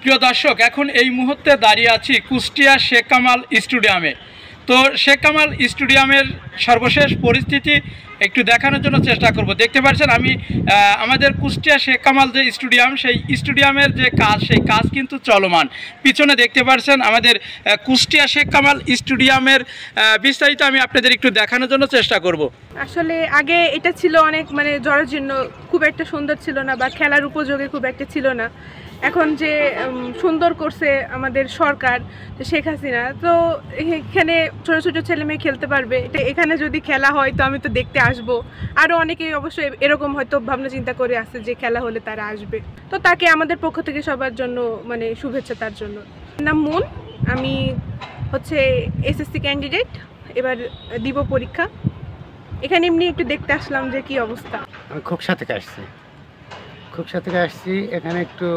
প্রিয় দর্শক, এখন এই মুহূর্তে দাঁড়িয়ে আছি কুষ্টিয়া শেখ কামাল স্টেডিয়ামে। তো শেখ কামাল স্টেডিয়ামের সর্বশেষ পরিস্থিতি একটু দেখানোর জন্য চেষ্টা করব। দেখতে পাচ্ছেন আমি আমাদের কুষ্টিয়া শেখ কামাল যে স্টেডিয়াম, সেই স্টেডিয়ামের যে কাজ, সেই কাজ কিন্তু চলমান। পিছনে দেখতে পাচ্ছেন আমাদের কুষ্টিয়া শেখ কামাল স্টেডিয়ামের বিস্তারিত আমি আপনাদের একটু দেখানোর জন্য চেষ্টা করব। আসলে আগে এটা ছিল অনেক জরাজীর্ণ, খুব একটা সুন্দর ছিল না বা খেলার উপযোগী খুব একটা ছিল না। এখন যে সুন্দর করছে আমাদের সরকার শেখ হাসিনা, তো এখানে ছোট ছোট ছেলে মেয়ে খেলতে পারবে। এখানে যদি খেলা হয় তো আমি তো দেখতে আসব। আরও অনেকেই অবশ্যই এরকম হয়তো ভাবনা চিন্তা করে আসছে যে খেলা হলে তারা আসবে। তো তাকে আমাদের পক্ষ থেকে সবার জন্য শুভেচ্ছা। তার জন্য নাম মুন, আমি হচ্ছে এসএসসি ক্যান্ডিডেট, এবার দিব পরীক্ষা। এখানে এমনি একটু দেখতে আসলাম যে কি অবস্থা। আমি খোকসা থেকে আসছি। এখানে একটু